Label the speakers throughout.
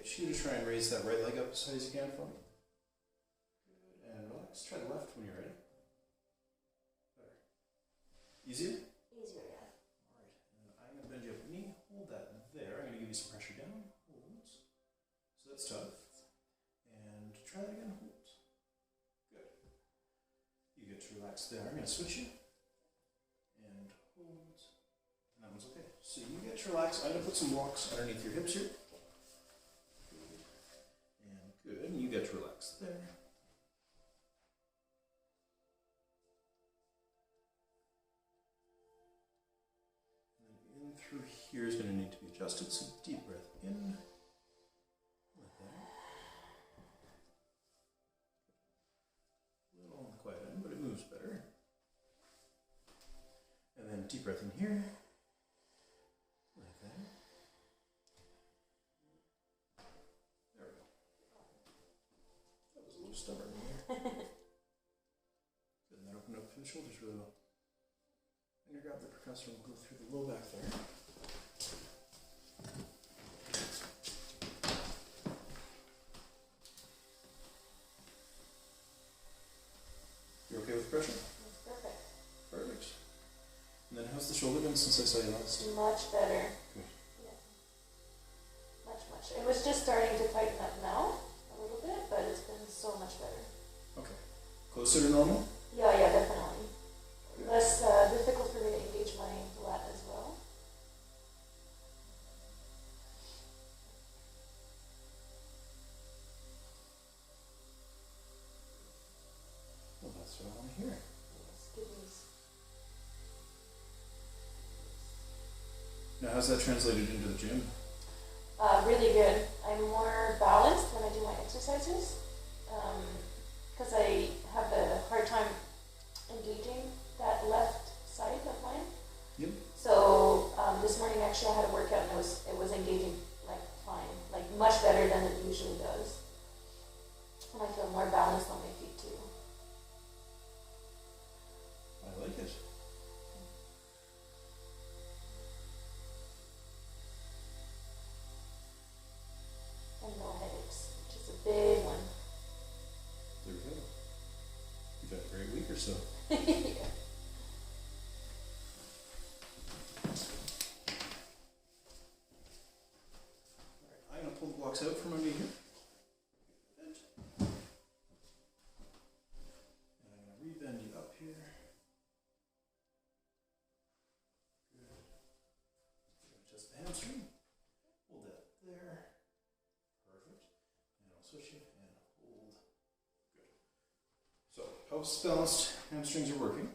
Speaker 1: get you to try and raise that right leg up as high as you can for me. Good, and relax. Try the left when you're ready. Better. Easier?
Speaker 2: Easier, yeah.
Speaker 1: Alright, and then I'm going to bend you up knee. Hold that there. I'm going to give you some pressure down. Hold. So that's tough. And try that again. Hold. Good. You get to relax there. I'm going to switch you. And hold. And that one's okay. So you get to relax. I'm going to put some blocks underneath your hips here. Good, and you get to relax there. And then in through here is going to need to be adjusted, so deep breath in. Like that. A little on the quiet end, but it moves better. And then deep breath in here. Like that. There we go. That was a little stubborn there. Good, and then open up through the shoulders really well. And you grab the percussor and go through the low back there. You okay with pressure?
Speaker 2: That's perfect.
Speaker 1: Perfect. And then how's the shoulder been since I saw you last?
Speaker 2: Much better.
Speaker 1: Good.
Speaker 2: Yeah. Much. It was just starting to tighten up now, a little bit, but it's been so much better.
Speaker 1: Okay. Closer to normal?
Speaker 2: Yeah, definitely. Less difficult for me to engage my lat as well.
Speaker 1: Well, that's what I want to hear.
Speaker 2: Yes, good news.
Speaker 1: Now, how's that translated into the gym?
Speaker 2: Really good. I'm more balanced when I do my exercises because I have a hard time engaging that left side of mine.
Speaker 1: Yep.
Speaker 2: So this morning actually I had a workout and it was engaging like fine, like much better than it usually does. And I feel more balanced on my feet too.
Speaker 1: I like it.
Speaker 2: And no headaches, which is a big one.
Speaker 1: There we go. You've had a great week or so.
Speaker 2: Yeah.
Speaker 1: Alright, I'm going to pull the blocks out from under here. Good. And I'm going to rebend you up here. Good. Adjust the hamstring. Hold that there. Perfect. And I'll switch you and hold. Good. So, pelvis balanced, hamstrings are working.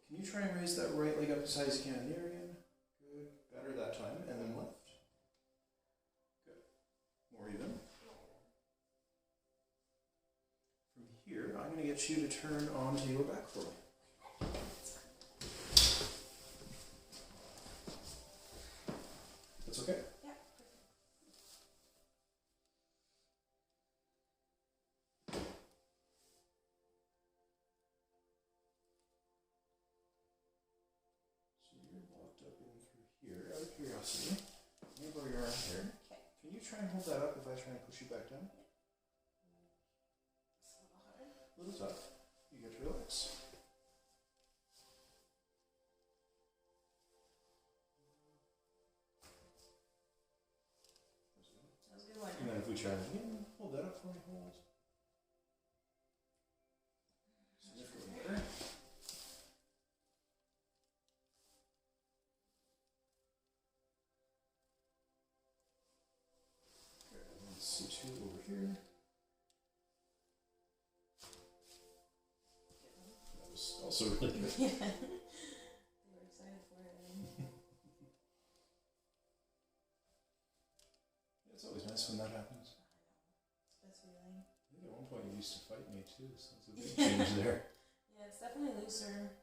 Speaker 1: Can you try and raise that right leg up as high as you can? There again. Good. Better that time. And then left. Good. More even. From here, I'm going to get you to turn onto your back for me. That's okay?
Speaker 2: Yeah.
Speaker 1: So you're locked up in through here. Out of curiosity, let me borrow your arm here.
Speaker 2: Okay.
Speaker 1: Can you try and hold that up if I try and push you back down? A little tough. You get to relax.
Speaker 2: That was a good one.
Speaker 1: And then if we try it again, hold that up for me. Hold. Significantly better. Good. And then C2 over here. That was also really good.
Speaker 2: Yeah. They were excited for it.
Speaker 1: It's always nice when that happens.
Speaker 2: Best feeling.
Speaker 1: I think at one point you used to fight me too, so it's a big change there.
Speaker 2: Yeah, it's definitely looser.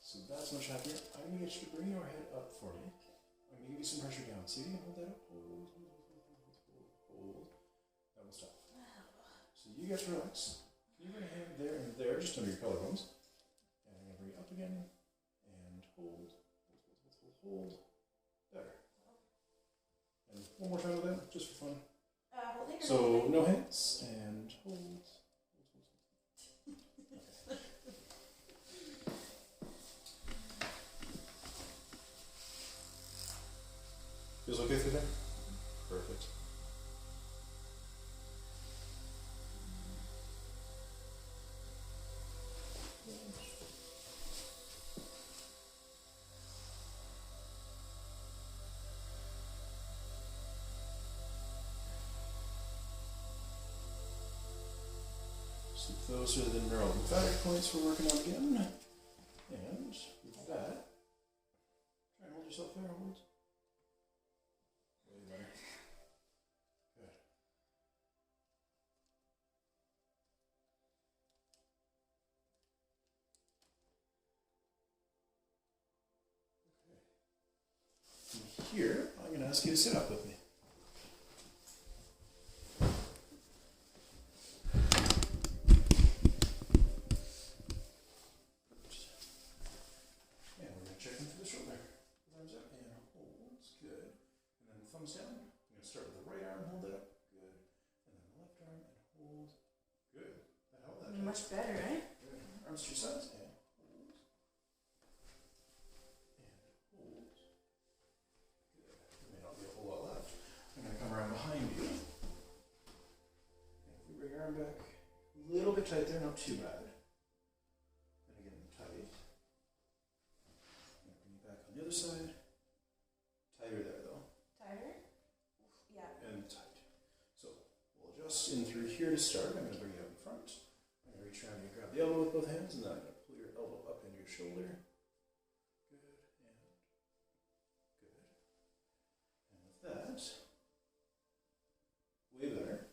Speaker 1: So that's much happier. I'm going to get you to bring your head up for me. I'm going to give you some pressure down. See if you can hold that up. Hold. That will stop. So you get to relax. Can you bring a hand there and there, just under your collarbones? And I'm going to bring it up again. And hold. Hold. one more time with that, just for fun.
Speaker 2: Holding or
Speaker 1: So
Speaker 2: holding?
Speaker 1: no hands and hold. Feels okay through there? Perfect. So those are the neural lymphatic points we're working on again. And with that, try and hold yourself there, hold. Way better. Good. And here, I'm going to ask you to sit up with me. And we're going to check in through the shoulder. Arms up and holds. Good. And then thumbs down. I'm going to start with the right arm, hold it up. Good. And then the left arm and hold. Good. That held that.
Speaker 2: Much better, right?
Speaker 1: Good. Arms to your sides and hold. And hold. Good. There may not be a whole lot left. I'm going to come around behind you. And if we bring your arm back a little bit tight there, not too bad. And again, tight. And bring you back on the other side. Tighter there though.
Speaker 2: Tighter? Yeah.
Speaker 1: And tight. So we'll adjust in through here to start. I'm going to bring you up in front. I'm going to reach around and grab the elbow with both hands, and then I'm going to pull your elbow up into your shoulder. Good and good. And with that, way better.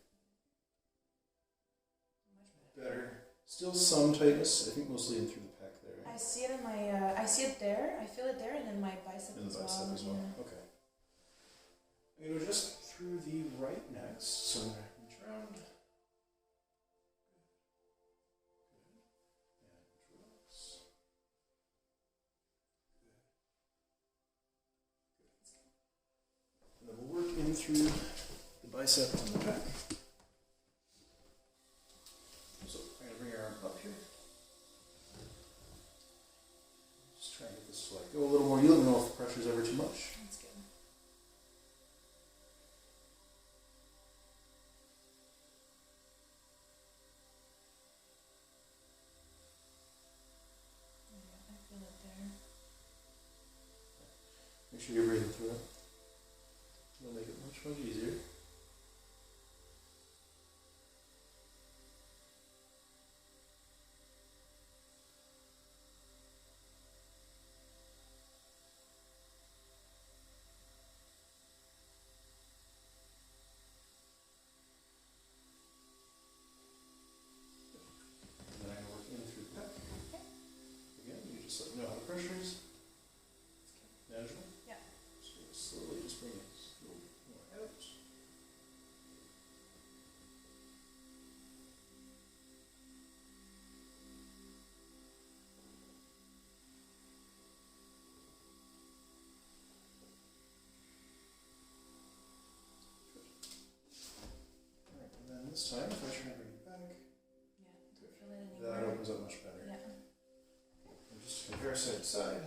Speaker 1: Better. Still some tightness. I think mostly in through the pec there.
Speaker 2: I see it in my, I see it there, I feel it there, and then my bicep
Speaker 1: In
Speaker 2: as
Speaker 1: the
Speaker 2: well.
Speaker 1: bicep as well.
Speaker 2: Yeah.
Speaker 1: Okay. I'm going to adjust through the right next. So I'm going to reach around. Good. And relax. Good. And then we'll work in through the bicep and the pec. So I'm going to bring your arm up here. Just try and get this to like go a little more. You let me know if the pressure's ever too much.
Speaker 2: That's good. Yeah, I feel it there.
Speaker 1: Make sure you're breathing through it. It'll make it much, much easier. And then I can work in through the pec. Again, you just let me know how the pressure is. Manageable?
Speaker 2: Yeah.
Speaker 1: So slowly just bring it a little more out. Alright, and then this time, if I try and bring it back,
Speaker 2: Yeah, don't feel it
Speaker 1: that
Speaker 2: anymore.
Speaker 1: opens up much better.
Speaker 2: Yeah.
Speaker 1: And just compare side to side.